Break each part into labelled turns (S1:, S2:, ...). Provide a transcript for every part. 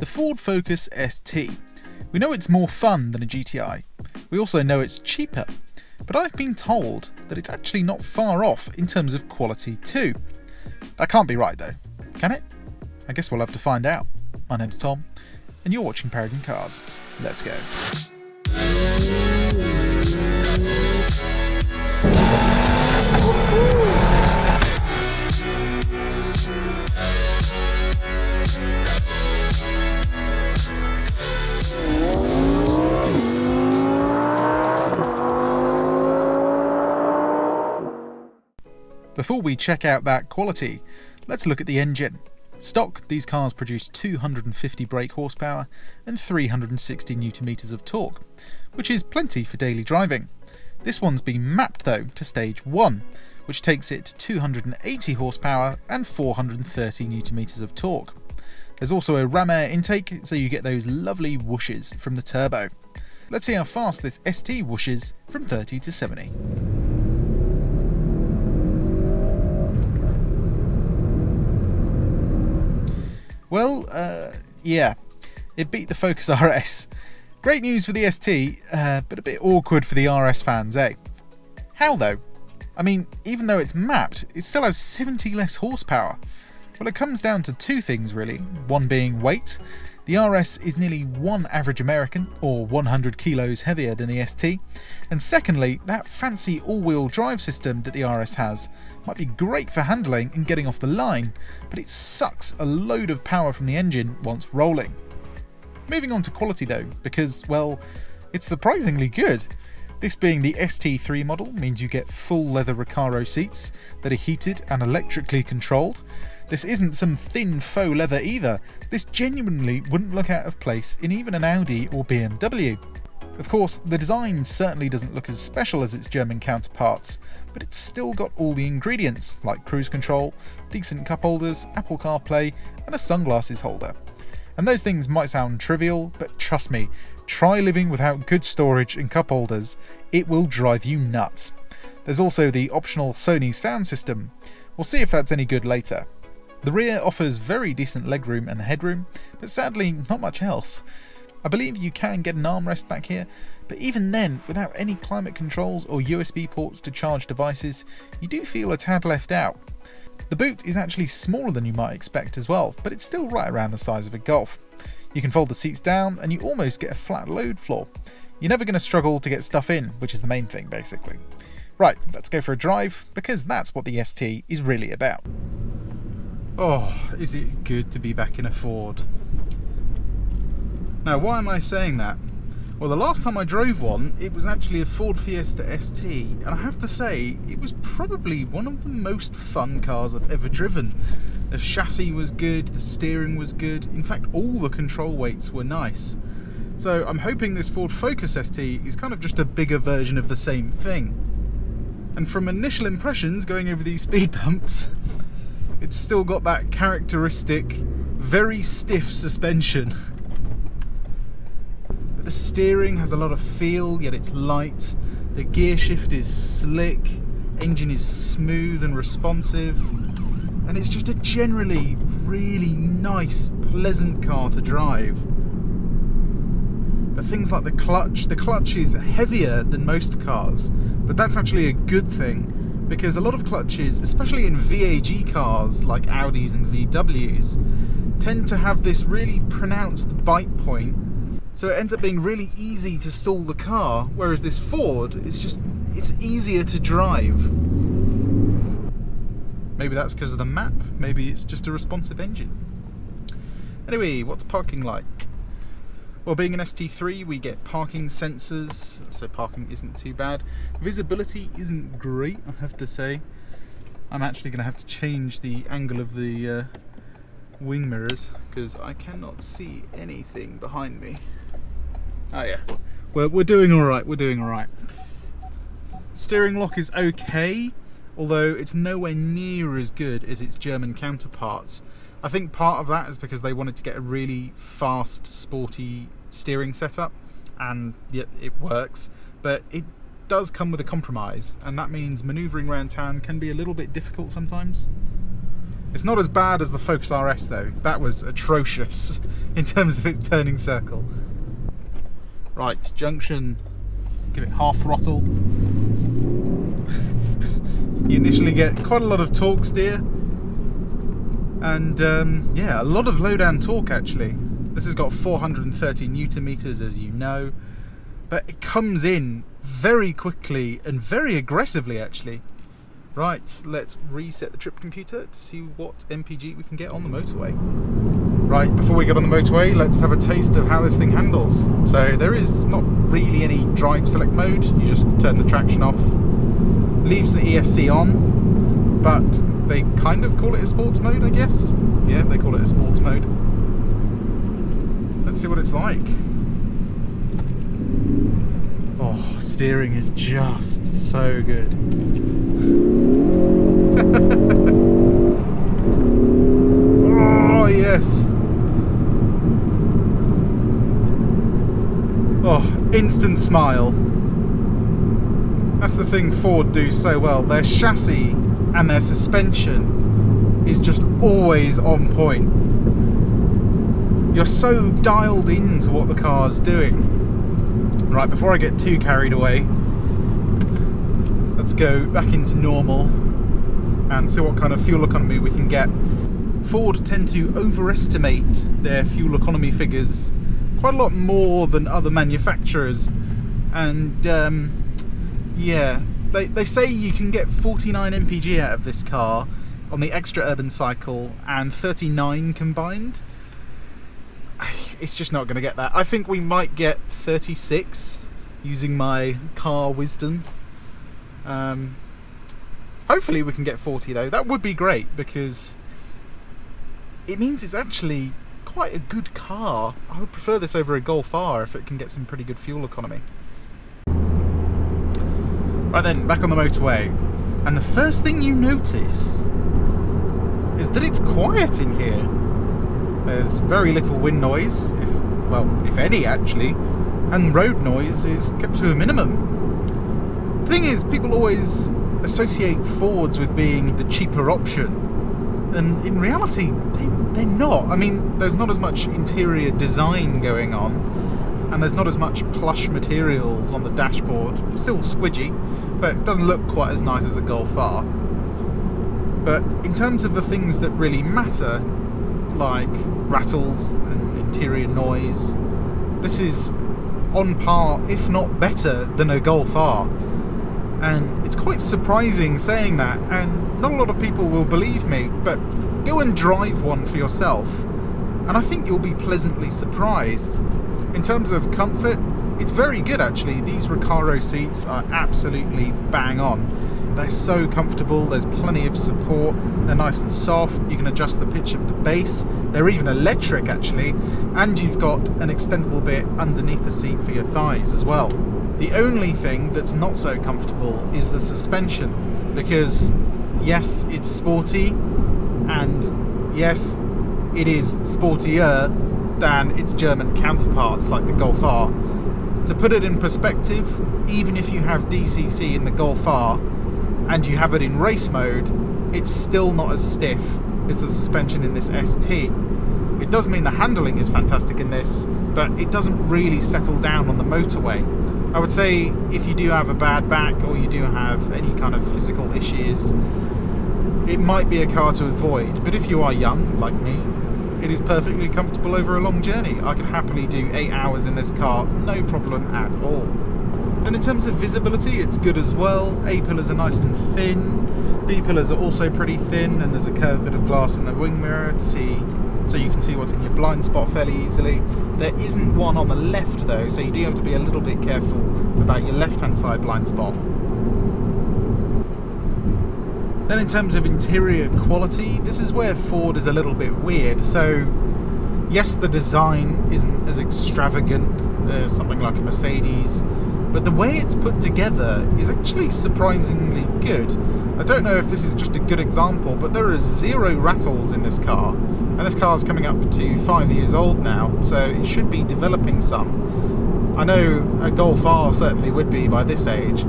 S1: the Ford Focus ST. We know it's more fun than a GTI. We also know it's cheaper, but I've been told that it's actually not far off in terms of quality too. That can't be right though, can it? I guess we'll have to find out. My name's Tom, and you're watching Paragon Cars. Let's go. Before we check out that quality, let's look at the engine. Stock, these cars produce 250 brake horsepower and 360 Nm of torque, which is plenty for daily driving. This one's been mapped though to stage 1, which takes it to 280 horsepower and 430 Nm of torque. There's also a ram air intake, so you get those lovely whooshes from the turbo. Let's see how fast this ST whooshes from 30 to 70. Well, yeah, it beat the Focus RS. Great news for the ST, but a bit awkward for the RS fans, eh? How though? I mean, even though it's mapped, it still has 70 less horsepower. Well, it comes down to two things really, one being weight. The RS is nearly one average American, or 100 kilos heavier than the ST. And secondly, that fancy all-wheel drive system that the RS has might be great for handling and getting off the line, but it sucks a load of power from the engine once rolling. Moving on to quality though, because, well, it's surprisingly good. This being the ST-3 model means you get full leather Recaro seats that are heated and electrically controlled. This isn't some thin faux leather either. This genuinely wouldn't look out of place in even an Audi or BMW. Of course, the design certainly doesn't look as special as its German counterparts, but it's still got all the ingredients, like cruise control, decent cup holders, Apple CarPlay, and a sunglasses holder. And those things might sound trivial, but trust me, try living without good storage and cup holders, it will drive you nuts. There's also the optional Sony sound system. We'll see if that's any good later. The rear offers very decent legroom and headroom, but sadly not much else. I believe you can get an armrest back here, but even then, without any climate controls or USB ports to charge devices, you do feel a tad left out. The boot is actually smaller than you might expect as well, but it's still right around the size of a Golf. You can fold the seats down and you almost get a flat load floor. You're never going to struggle to get stuff in, which is the main thing basically. Right, let's go for a drive, because that's what the ST is really about. Oh, is it good to be back in a Ford. Now, why am I saying that? Well, the last time I drove one, it was actually a Ford Fiesta ST, and I have to say, it was probably one of the most fun cars I've ever driven. The chassis was good, the steering was good, in fact all the control weights were nice. So I'm hoping this Ford Focus ST is kind of just a bigger version of the same thing. And from initial impressions going over these speed bumps, it's still got that characteristic, very stiff suspension. The steering has a lot of feel, yet it's light. The gear shift is slick, engine is smooth and responsive, and it's just a generally really nice, pleasant car to drive. But things like the clutch is heavier than most cars, but that's actually a good thing, because a lot of clutches, especially in VAG cars like Audis and VWs, tend to have this really pronounced bite point, so it ends up being really easy to stall the car, whereas this Ford, it's easier to drive. Maybe that's because of the map, maybe it's just a responsive engine. Anyway, what's parking like? Well, being an ST-3, we get parking sensors, so parking isn't too bad. Visibility isn't great, I have to say. I'm actually going to have to change the angle of the wing mirrors, because I cannot see anything behind me. Oh yeah, we're doing alright, we're doing alright. Steering lock is okay, although it's nowhere near as good as its German counterparts. I think part of that is because they wanted to get a really fast, sporty steering setup, and yet it works, but it does come with a compromise, and that means manoeuvring around town can be a little bit difficult sometimes. It's not as bad as the Focus RS though. That was atrocious in terms of its turning circle. Right, junction, give it half throttle. You initially get quite a lot of torque steer, and yeah, a lot of low down torque actually. This has got 430 Newton meters, as you know, but it comes in very quickly and very aggressively actually. Right, let's reset the trip computer to see what MPG we can get on the motorway. Right, before we get on the motorway, let's have a taste of how this thing handles. So there is not really any drive select mode, you just turn the traction off. Leaves the ESC on, but they kind of call it a sports mode, I guess. Yeah, they call it a sports mode. Let's see what it's like. Oh, steering is just so good. Oh, yes. Oh, instant smile. That's the thing Ford do so well. Their chassis and their suspension is just always on point. You're so dialed into what the car's doing. Right, before I get too carried away, let's go back into normal and see what kind of fuel economy we can get. Ford tend to overestimate their fuel economy figures quite a lot more than other manufacturers, and yeah, they say you can get 49 mpg out of this car on the extra urban cycle and 39 combined. It's just not going to get that. I think we might get 36 using my car wisdom. Hopefully we can get 40 though. That would be great because it means it's actually quite a good car. I would prefer this over a Golf R if it can get some pretty good fuel economy. Right then, back on the motorway. And the first thing you notice is that it's quiet in here. There's very little wind noise, if any actually, and road noise is kept to a minimum. The thing is, people always associate Fords with being the cheaper option, and in reality they're not. I mean, there's not as much interior design going on, and there's not as much plush materials on the dashboard. Still squidgy, but it doesn't look quite as nice as a Golf R. But in terms of the things that really matter, like rattles and interior noise, this is on par, if not better, than a Golf R. And it's quite surprising saying that, and not a lot of people will believe me, but go and drive one for yourself, and I think you'll be pleasantly surprised. In terms of comfort, it's very good actually. These Recaro seats are absolutely bang on. They're so comfortable, there's plenty of support, they're nice and soft, you can adjust the pitch of the bass, they're even electric actually, and you've got an extendable bit underneath the seat for your thighs as well. The only thing that's not so comfortable is the suspension, because yes, it's sporty, and yes, it is sportier than its German counterparts like the Golf R. To put it in perspective, even if you have DCC in the Golf R, and you have it in race mode, it's still not as stiff as the suspension in this ST. It does mean the handling is fantastic in this, but it doesn't really settle down on the motorway. I would say if you do have a bad back or you do have any kind of physical issues, it might be a car to avoid, but if you are young, like me, it is perfectly comfortable over a long journey. I could happily do 8 hours in this car, no problem at all. Then in terms of visibility, it's good as well. A pillars are nice and thin, B pillars are also pretty thin, and there's a curved bit of glass in the wing mirror to see, so you can see what's in your blind spot fairly easily. There isn't one on the left though, so you do have to be a little bit careful about your left-hand side blind spot. Then in terms of interior quality, this is where Ford is a little bit weird. So yes, the design isn't as extravagant as something like a Mercedes, but the way it's put together is actually surprisingly good. I don't know if this is just a good example, but there are 0 rattles in this car, and this car is coming up to 5 years old now, so it should be developing some. I know a Golf R certainly would be by this age.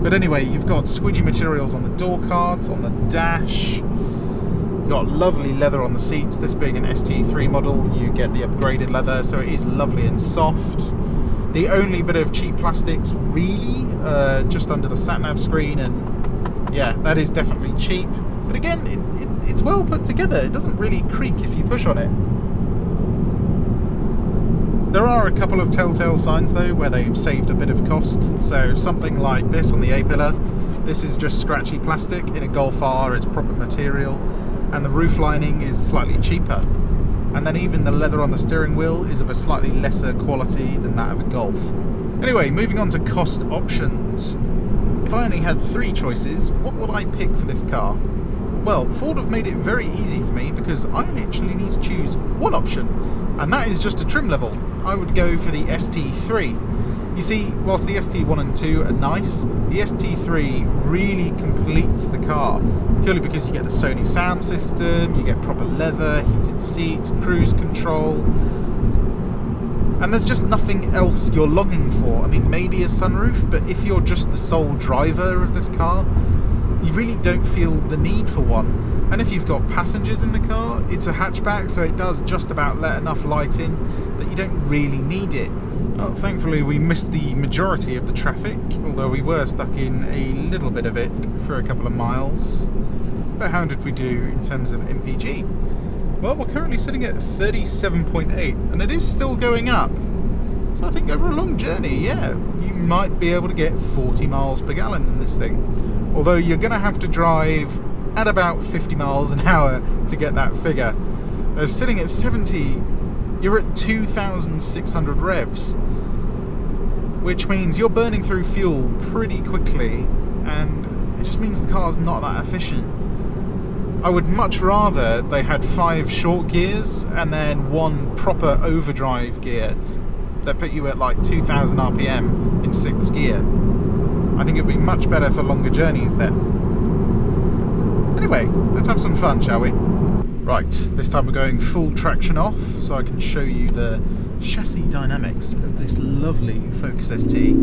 S1: But anyway, you've got squidgy materials on the door cards, on the dash. You've got lovely leather on the seats. This being an ST-3 model, you get the upgraded leather, so it is lovely and soft. The only bit of cheap plastics, really, just under the sat-nav screen, and yeah, that is definitely cheap. But again, it's well put together. It doesn't really creak if you push on it. There are a couple of telltale signs though where they've saved a bit of cost. So something like this on the A-pillar, this is just scratchy plastic. In a Golf R it's proper material, and the roof lining is slightly cheaper. And then even the leather on the steering wheel is of a slightly lesser quality than that of a Golf. Anyway, moving on to cost options. If I only had 3 choices, what would I pick for this car? Well, Ford have made it very easy for me because I only actually need to choose one option, and that is just a trim level. I would go for the ST-3. You see, whilst the ST1 and 2 are nice, the ST-3 really completes the car, purely because you get the Sony sound system, you get proper leather, heated seats, cruise control, and there's just nothing else you're longing for. I mean, maybe a sunroof, but if you're just the sole driver of this car, you really don't feel the need for one. And if you've got passengers in the car, it's a hatchback, so it does just about let enough light in that you don't really need it. Well, thankfully we missed the majority of the traffic, although we were stuck in a little bit of it for a couple of miles. But how did we do in terms of MPG? Well, we're currently sitting at 37.8, and it is still going up. So I think over a long journey, yeah, you might be able to get 40 miles per gallon in this thing. Although you're going to have to drive at about 50 miles an hour to get that figure. Sitting at 70, you're at 2,600 revs, which means you're burning through fuel pretty quickly, and it just means the car's not that efficient. I would much rather they had 5 short gears and then 1 proper overdrive gear that put you at like 2,000 RPM in 6th gear. I think it would be much better for longer journeys then. Anyway, let's have some fun, shall we? Right, this time we're going full traction off, so I can show you the chassis dynamics of this lovely Focus ST.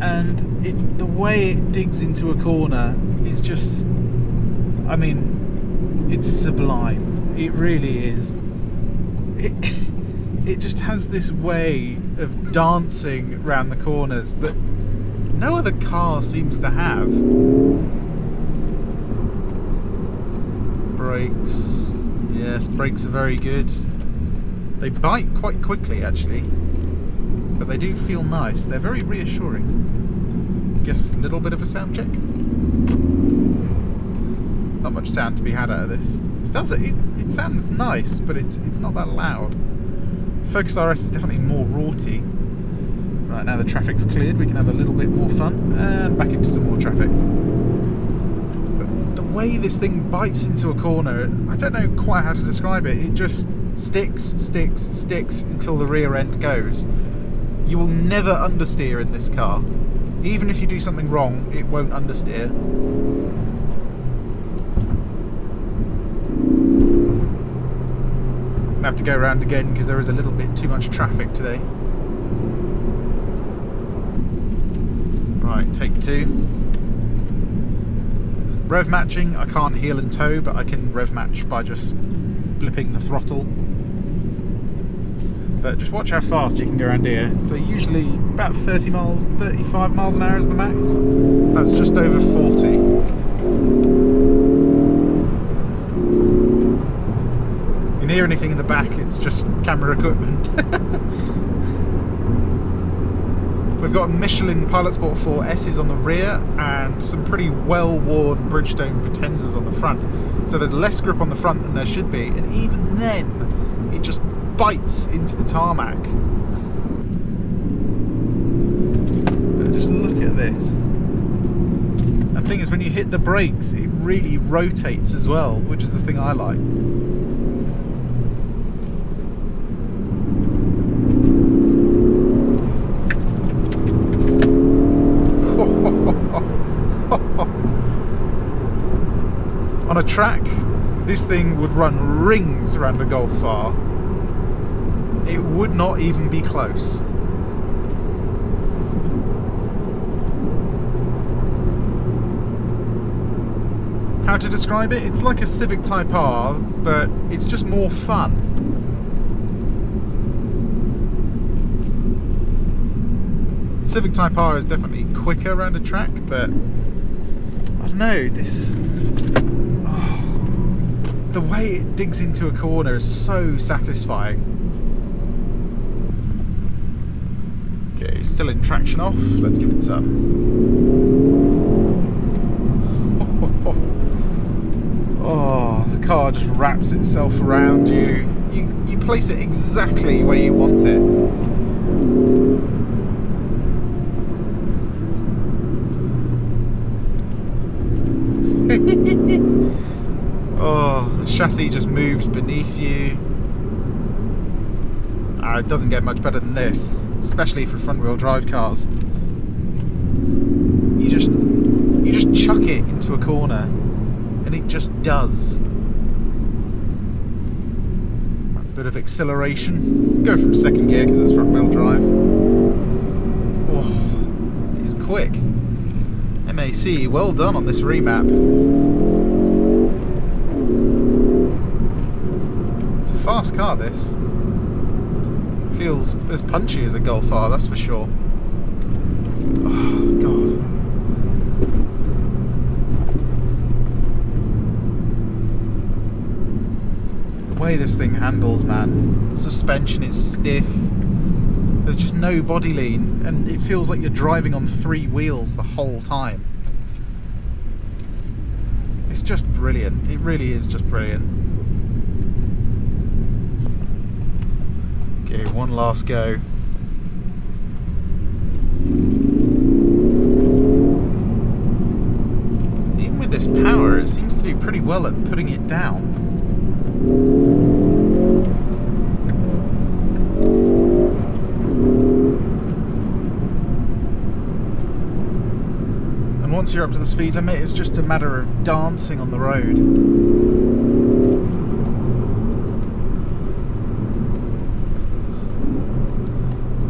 S1: And the way it digs into a corner is just, I mean, it's sublime. It really is. It just has this way of dancing around the corners that no other car seems to have. Brakes. Yes, brakes are very good. They bite quite quickly actually, but they do feel nice. They're very reassuring. Guess a little bit of a sound check. Not much sound to be had out of this. It sounds nice, but it's not that loud. Focus RS is definitely more raughty. Right, now the traffic's cleared, we can have a little bit more fun, and back into some more traffic. But the way this thing bites into a corner, I don't know quite how to describe it. It just sticks until the rear end goes. You will never understeer in this car. Even if you do something wrong, it won't understeer. I have to go around again because there is a little bit too much traffic today. Right, take 2. Rev matching, I can't heel and toe, but I can rev match by just blipping the throttle. But just watch how fast you can go around here. So usually about 30 miles, 35 miles an hour is the max. That's just over 40. You can hear anything in the back, it's just camera equipment. We've got Michelin Pilot Sport 4 S's on the rear and some pretty well-worn Bridgestone Potenzas on the front. So there's less grip on the front than there should be, and even then, it just bites into the tarmac. But just look at this. And the thing is, when you hit the brakes, it really rotates as well, which is the thing I like. On a track, this thing would run rings around a Golf R. It would not even be close. how to describe it. It's like a Civic Type R, but it's just more fun. Civic Type R is definitely quicker around a track, but I don't know, this... the way it digs into a corner is so satisfying. Okay, still in traction off. Let's give it some. Oh, the car just wraps itself around you. You place it exactly where you want it. Oh, the chassis just moves beneath you. It doesn't get much better than this, especially for front-wheel drive cars. You just chuck it into a corner, and it just does. A bit of acceleration. Go from second gear because it's front-wheel drive. Oh, it is quick. MAC, well done on this remap. It's a fast car, this. Feels as punchy as a Golf R, that's for sure. Oh, God. The way this thing handles, man. Suspension is stiff. There's just no body lean, and it feels like you're driving on 3 wheels the whole time. It's just brilliant. It really is just brilliant. Okay, one last go. Even with this power, it seems to do pretty well at putting it down. Once you're up to the speed limit, it's just a matter of dancing on the road.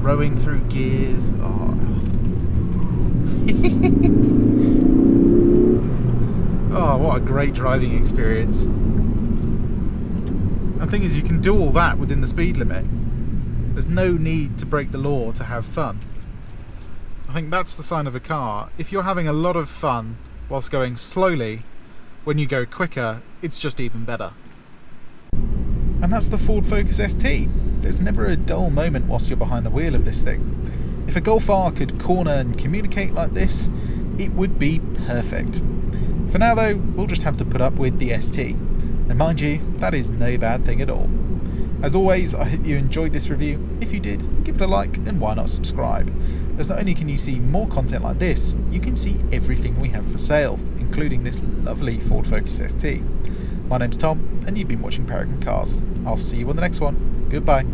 S1: Rowing through gears. Oh, oh, what a great driving experience. And the thing is, you can do all that within the speed limit. There's no need to break the law to have fun. I think that's the sign of a car. If you're having a lot of fun whilst going slowly, when you go quicker, it's just even better. And that's the Ford Focus ST. There's never a dull moment whilst you're behind the wheel of this thing. If a Golf R could corner and communicate like this, it would be perfect. For now though, we'll just have to put up with the ST. And mind you, that is no bad thing at all. As always, I hope you enjoyed this review. If you did, give it a like and why not subscribe, as not only can you see more content like this, you can see everything we have for sale, including this lovely Ford Focus ST. My name's Tom, and you've been watching Paragon Cars. I'll see you on the next one. Goodbye.